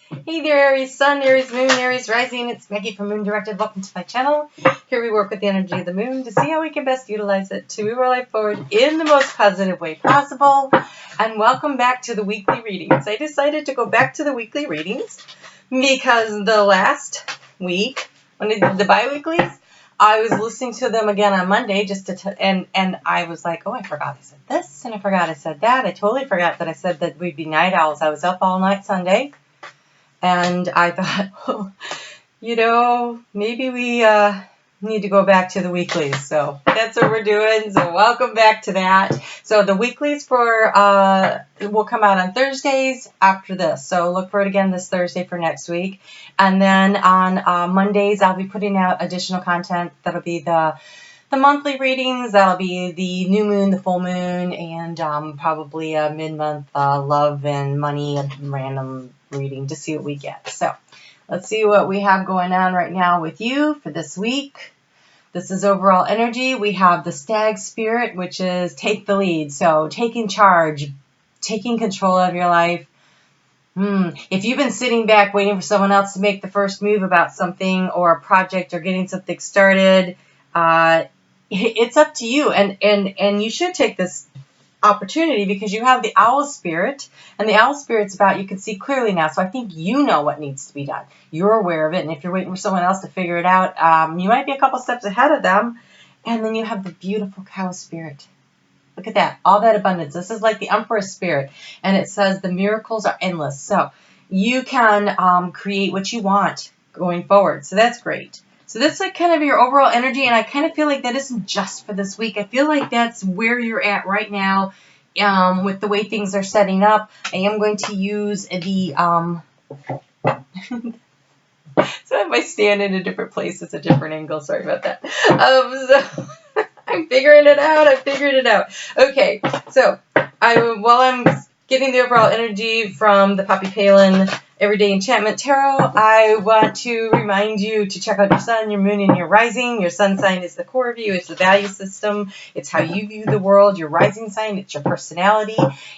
Hey there, Aries Sun, Aries Moon, Aries Rising. It's Maggie from Moondirected. Welcome to my channel. Here we work with the energy of the moon to see how we can best utilize it to move our life forward in the most positive way possible. And welcome back to the weekly readings. I decided to go back to the weekly readings because the last week, when I did the bi-weeklies, I was listening to them again on Monday just to and I was like, oh, I forgot I said this and I forgot I said that. I totally forgot that I said that we'd be night owls. I was up all night Sunday. And I thought, oh, maybe we need to go back to the weeklies. So that's what we're doing. So welcome back to that. So the weeklies will come out on Thursdays after this. So look for it again this Thursday for next week. And then on Mondays, I'll be putting out additional content. That'll be the monthly readings. That'll be the new moon, the full moon, and probably a mid-month love and money and random reading to see what we get. So let's see what we have going on right now with you for this week. This is overall energy. We have the stag spirit, which is take the lead. So taking charge, taking control of your life. If you've been sitting back waiting for someone else to make the first move about something or a project or getting something started, it's up to you, and you should take this opportunity because you have the owl spirit, and the owl spirit's about you can see clearly now. So I think you know what needs to be done. You're aware of it, and if you're waiting for someone else to figure it out, you might be a couple steps ahead of them. And then you have the beautiful cow spirit. Look at that, all that abundance. This is like the Empress spirit, and it says the miracles are endless. So you can create what you want going forward. So that's great. So that's like kind of your overall energy, and I kind of feel like that isn't just for this week. I feel like that's where you're at right now with the way things are setting up. I am going to use the so if I stand in a different place, it's a different angle. Sorry about that. So I'm figuring it out. I figured it out. Okay, so while I'm getting the overall energy from the Poppy Palin Everyday Enchantment Tarot, I want to remind you to check out your sun, your moon, and your rising. Your sun sign is the core of you. It's the value system. It's how you view the world. Your rising sign, it's your personality.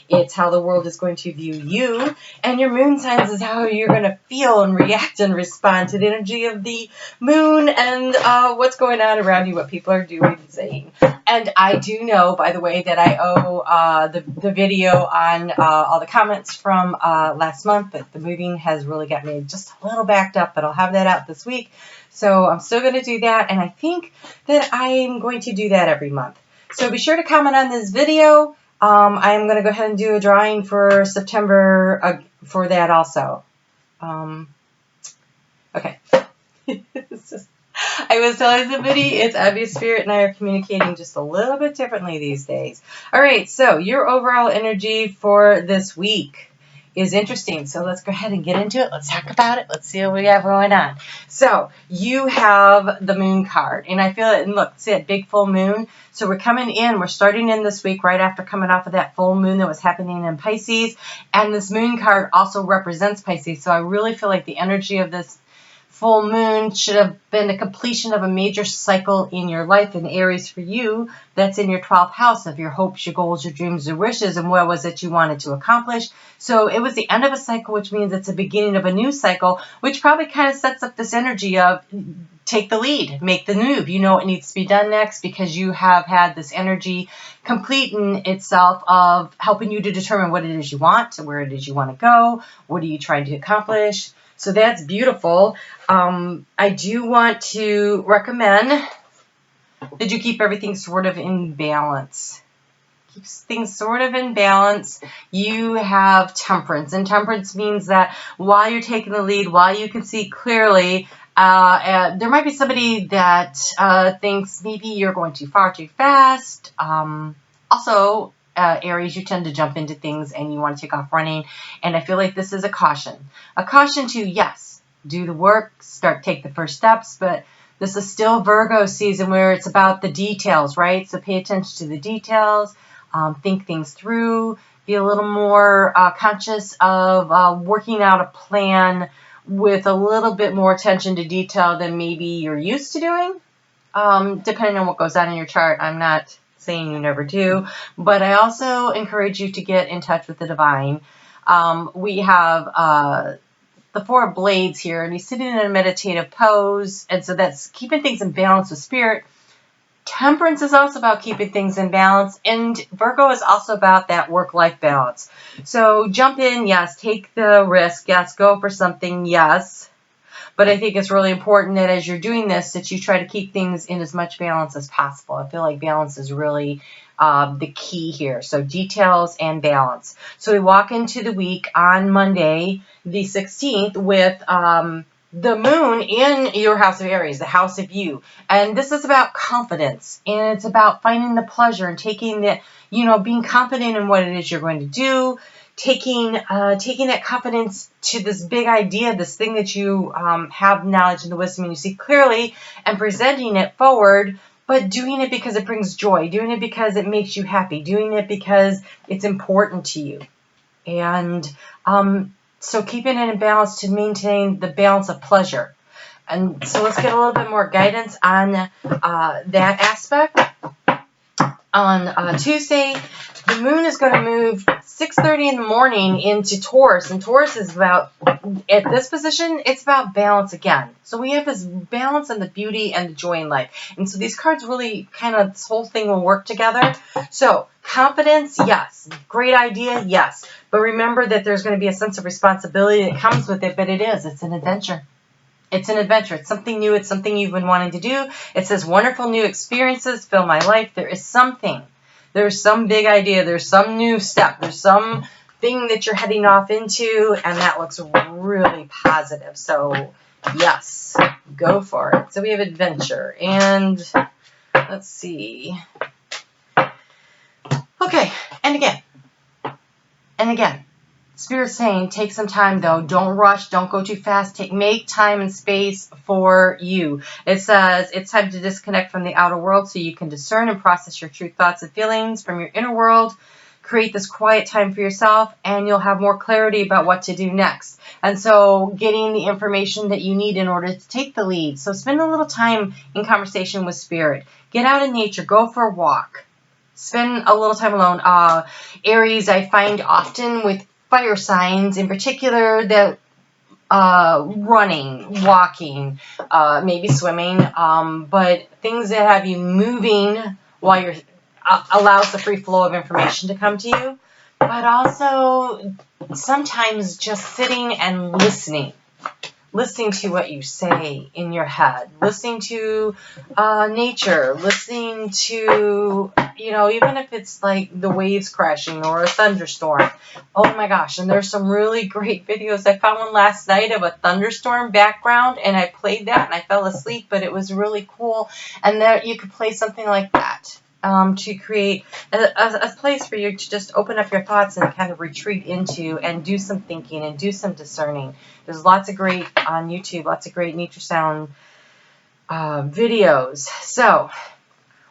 It's how the world is going to view you. And your moon signs is how you're going to feel and react and respond to the energy of the moon and what's going on around you, what people are doing and saying. And I do know, by the way, that I owe the video on all the comments from last month, but the moving has really got me just a little backed up, but I'll have that out this week. So I'm still going to do that, and I think that I'm going to do that every month. So be sure to comment on this video. I'm going to go ahead and do a drawing for September for that also. Okay. It's just, I was telling somebody it's obvious spirit and I are communicating just a little bit differently these days. All right, so your overall energy for this week is interesting. So let's go ahead and get into it. Let's talk about it. Let's see what we have going on. So you have the moon card, and I feel it. And look, see that big full moon. So we're coming in. We're starting in this week right after coming off of that full moon that was happening in Pisces, and this moon card also represents Pisces. So I really feel like the energy of this full moon should have been the completion of a major cycle in your life. In Aries for you, that's in your 12th house of your hopes, your goals, your dreams, your wishes, and what was it you wanted to accomplish. So it was the end of a cycle, which means it's the beginning of a new cycle, which probably kind of sets up this energy of take the lead, make the move. You know what needs to be done next because you have had this energy completing itself of helping you to determine what it is you want, where it is you want to go, what are you trying to accomplish. So that's beautiful. I do want to recommend that you keep everything sort of in balance. Keep things sort of in balance. You have temperance, and temperance means that while you're taking the lead, while you can see clearly, there might be somebody that thinks maybe you're going too far too fast. Also, Aries, you tend to jump into things and you want to take off running. And I feel like this is a caution. A caution to, yes, do the work, take the first steps, but this is still Virgo season where it's about the details, right? So pay attention to the details, think things through, be a little more conscious of working out a plan with a little bit more attention to detail than maybe you're used to doing, depending on what goes on in your chart. I'm not saying you never do, but I also encourage you to get in touch with the divine. We have the Four of Blades here, and he's sitting in a meditative pose, and so that's keeping things in balance with spirit. Temperance is also about keeping things in balance, and Virgo is also about that work-life balance. So jump in, yes, take the risk, yes, go for something, yes. But I think it's really important that as you're doing this, that you try to keep things in as much balance as possible. I feel like balance is really the key here. So details and balance. So we walk into the week on Monday, the 16th, with the moon in your house of Aries, the house of you. And this is about confidence. And it's about finding the pleasure and taking the, being confident in what it is you're going to do. Taking that confidence to this big idea, this thing that you have knowledge and the wisdom and you see clearly, and presenting it forward, but doing it because it brings joy, doing it because it makes you happy, doing it because it's important to you. And so keeping it in balance to maintain the balance of pleasure. And so let's get a little bit more guidance on that aspect. On Tuesday, the moon is going to move 6:30 in the morning into Taurus, and Taurus is about, at this position, it's about balance again. So we have this balance and the beauty and the joy in life. And so these cards really this whole thing will work together. So confidence, yes. Great idea, yes. But remember that there's going to be a sense of responsibility that comes with it, but it's an adventure. It's an adventure. It's something new. It's something you've been wanting to do. It says wonderful new experiences fill my life. There is something. There's some big idea. There's some new step. There's some thing that you're heading off into, and that looks really positive. So, yes, go for it. So we have adventure. And let's see. Okay, and again. Spirit's saying, take some time though. Don't rush. Don't go too fast. Make time and space for you. It says it's time to disconnect from the outer world so you can discern and process your true thoughts and feelings from your inner world. Create this quiet time for yourself, and you'll have more clarity about what to do next. And so getting the information that you need in order to take the lead. So spend a little time in conversation with Spirit. Get out in nature. Go for a walk. Spend a little time alone. Aries, I find often with fire signs in particular that running, walking, maybe swimming, but things that have you moving while you're allows the free flow of information to come to you, but also sometimes just sitting and listening to what you say in your head, listening to nature, listening to, even if it's like the waves crashing or a thunderstorm. Oh my gosh, and there's some really great videos. I found one last night of a thunderstorm background, and I played that and I fell asleep, but it was really cool. And there you could play something like that. To create a place for you to just open up your thoughts and kind of retreat into and do some thinking and do some discerning. There's lots of great on YouTube, lots of great nature sound videos. So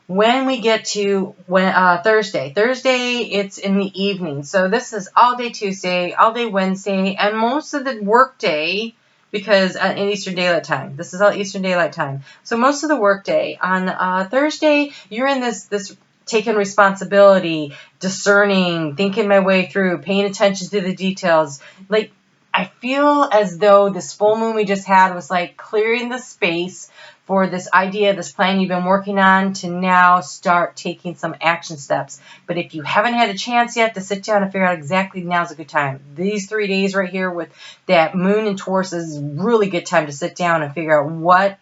when we get to Thursday, it's in the evening. So this is all day Tuesday, all day Wednesday, and most of the work day, because in Eastern Daylight Time. This is all Eastern Daylight Time. So most of the workday on Thursday, you're in this taking responsibility, discerning, thinking my way through, paying attention to the details. Like, I feel as though this full moon we just had was like clearing the space for this idea, this plan you've been working on to now start taking some action steps. But if you haven't had a chance yet to sit down and figure out exactly now's a good time. These 3 days right here with that moon in Taurus is a really good time to sit down and figure out what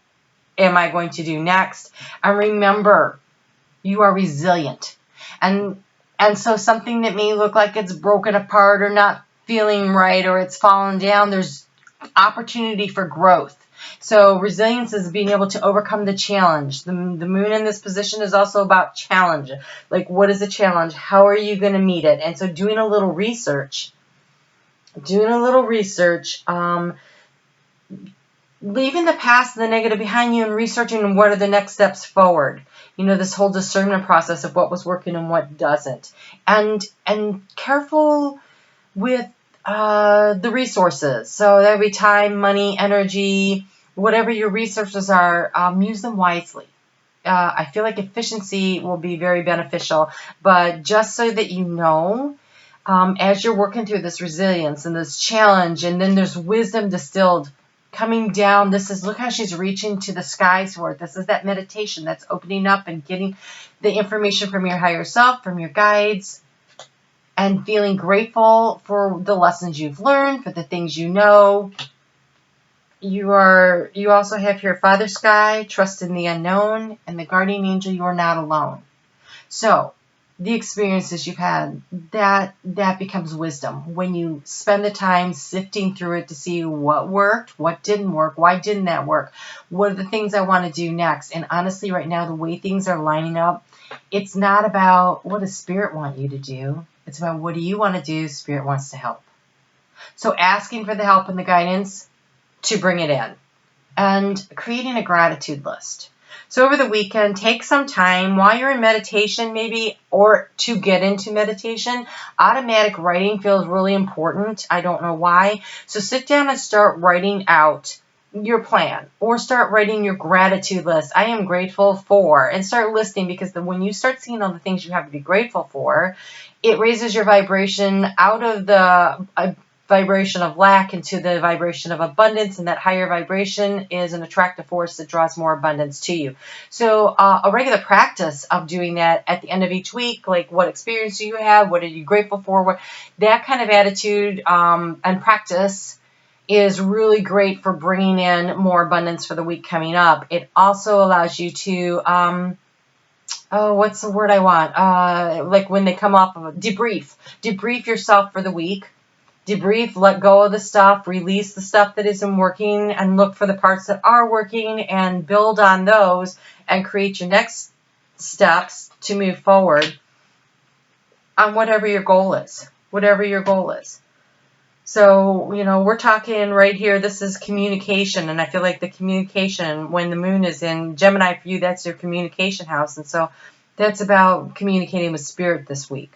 am I going to do next. And remember, you are resilient. And so something that may look like it's broken apart or not feeling right or it's fallen down, there's opportunity for growth. So resilience is being able to overcome the challenge. The moon in this position is also about challenge. Like, what is the challenge? How are you going to meet it? And so doing a little research, leaving the past and the negative behind you and researching what are the next steps forward. This whole discernment process of what was working and what doesn't. And careful with the resources. So that would be time, money, energy, whatever your resources are, use them wisely. I feel like efficiency will be very beneficial, but just so that you know, as you're working through this resilience and this challenge, and then there's wisdom distilled coming down. This is, look how she's reaching to the skies for it. This is that meditation that's opening up and getting the information from your higher self, from your guides, and feeling grateful for the lessons you've learned, for the things you know. You also have your Father Sky, trust in the unknown, and the guardian angel, you are not alone. So the experiences you've had, that becomes wisdom when you spend the time sifting through it to see what worked, what didn't work, why didn't that work, what are the things I want to do next. And honestly, right now, the way things are lining up, it's not about what does Spirit want you to do. It's about what do you want to do. Spirit wants to help. So asking for the help and the guidance to bring it in, and creating a gratitude list. So over the weekend, take some time while you're in meditation maybe, or to get into meditation. Automatic writing feels really important. I don't know why. So sit down and start writing out your plan, or start writing your gratitude list. I am grateful for, and start listing, because when you start seeing all the things you have to be grateful for, it raises your vibration out of the vibration of lack into the vibration of abundance, and that higher vibration is an attractive force that draws more abundance to you. So a regular practice of doing that at the end of each week, like what experience do you have, what are you grateful for, that kind of attitude and practice is really great for bringing in more abundance for the week coming up. It also allows you to what's the word I want, like when they come off of debrief yourself for the week. Debrief, let go of the stuff, release the stuff that isn't working, and look for the parts that are working and build on those and create your next steps to move forward on whatever your goal is. So, we're talking right here, this is communication, and I feel like the communication, when the moon is in Gemini for you, that's your communication house, and so that's about communicating with Spirit this week.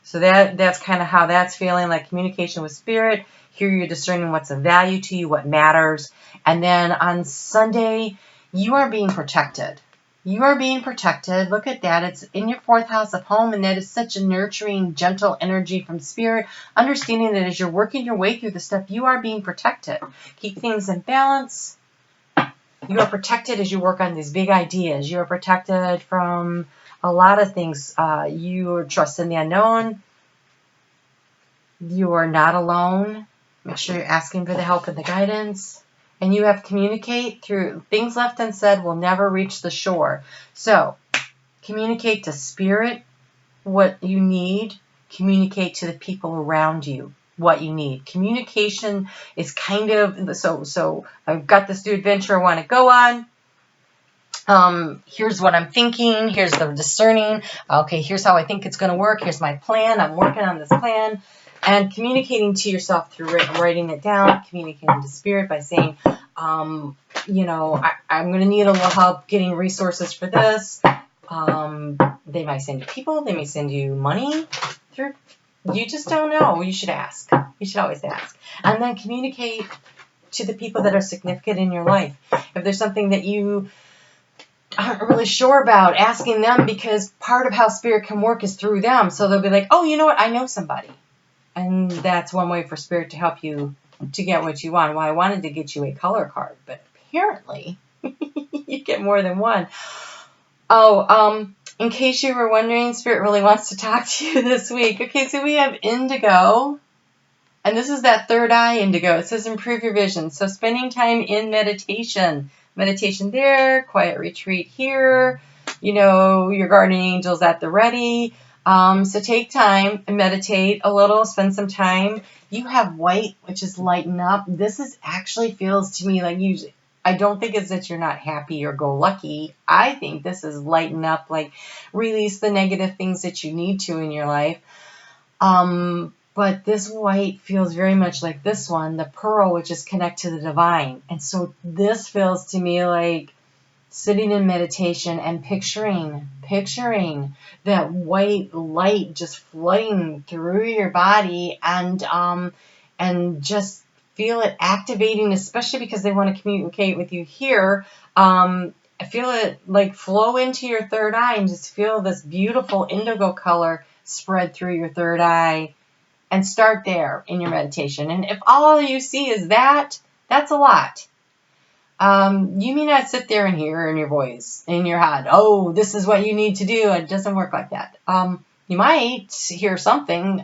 So that's kind of how that's feeling, like communication with Spirit. Here you're discerning what's of value to you, what matters. And then on Sunday, you are being protected. You are being protected. Look at that. It's in your 4th house of home, and that is such a nurturing, gentle energy from Spirit. Understanding that as you're working your way through the stuff, you are being protected. Keep things in balance. You are protected as you work on these big ideas. You are protected from a lot of things. You are trusting the unknown. You are not alone. Make sure you're asking for the help and the guidance. And you have to communicate through things left unsaid will never reach the shore. So communicate to Spirit what you need. Communicate to the people around you what you need. Communication is kind of, so I've got this new adventure I want to go on. Here's what I'm thinking. Here's the discerning. Okay, here's how I think it's going to work. Here's my plan. I'm working on this plan. And communicating to yourself through writing it down, communicating to Spirit by saying, I'm going to need a little help getting resources for this. They might send you people. They may send you money through. You just don't know. You should ask. You should always ask. And then communicate to the people that are significant in your life. If there's something that you aren't really sure about, asking them, because part of how Spirit can work is through them. So they'll be like, oh, you know what? I know somebody. And that's one way for Spirit to help you to get what you want. Well, I wanted to get you a color card, but apparently you get more than one. In case you were wondering, Spirit really wants to talk to you this week. Okay, so we have indigo. And this is that third eye indigo. It says improve your vision. So spending time in meditation. Meditation there, quiet retreat here. Your guardian angel's at the ready. So take time and meditate a little, spend some time. You have white, which is lighten up. This actually feels to me like usually, I don't think it's that you're not happy or go lucky. I think this is lighten up, like release the negative things that you need to in your life. But this white feels very much like this one, the pearl, which is connect to the divine. And so this feels to me like sitting in meditation and picturing that white light just flooding through your body, and just feel it activating, especially because they want to communicate with you here. Feel it like flow into your third eye, and just feel this beautiful indigo color spread through your third eye and start there in your meditation. And if all you see is that, that's a lot. You may not sit there and hear in your voice, in your head, oh, this is what you need to do. It doesn't work like that. You might hear something,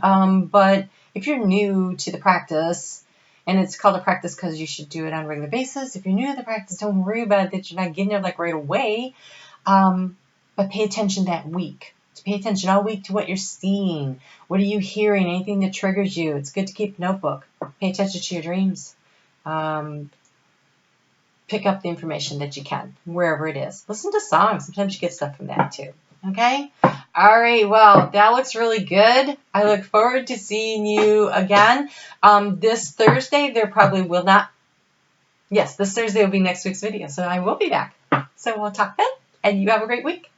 but if you're new to the practice, and it's called a practice because you should do it on a regular basis. If you're new to the practice, don't worry about it, that you're not getting it like right away. But pay attention that week. Pay attention all week to what you're seeing. What are you hearing? Anything that triggers you. It's good to keep a notebook. Pay attention to your dreams. Pick up the information that you can, wherever it is. Listen to songs. Sometimes you get stuff from that too. Okay? All right. Well, that looks really good. I look forward to seeing you again. This Thursday, there probably will not. Yes, this Thursday will be next week's video. So I will be back. So we'll talk then. And you have a great week.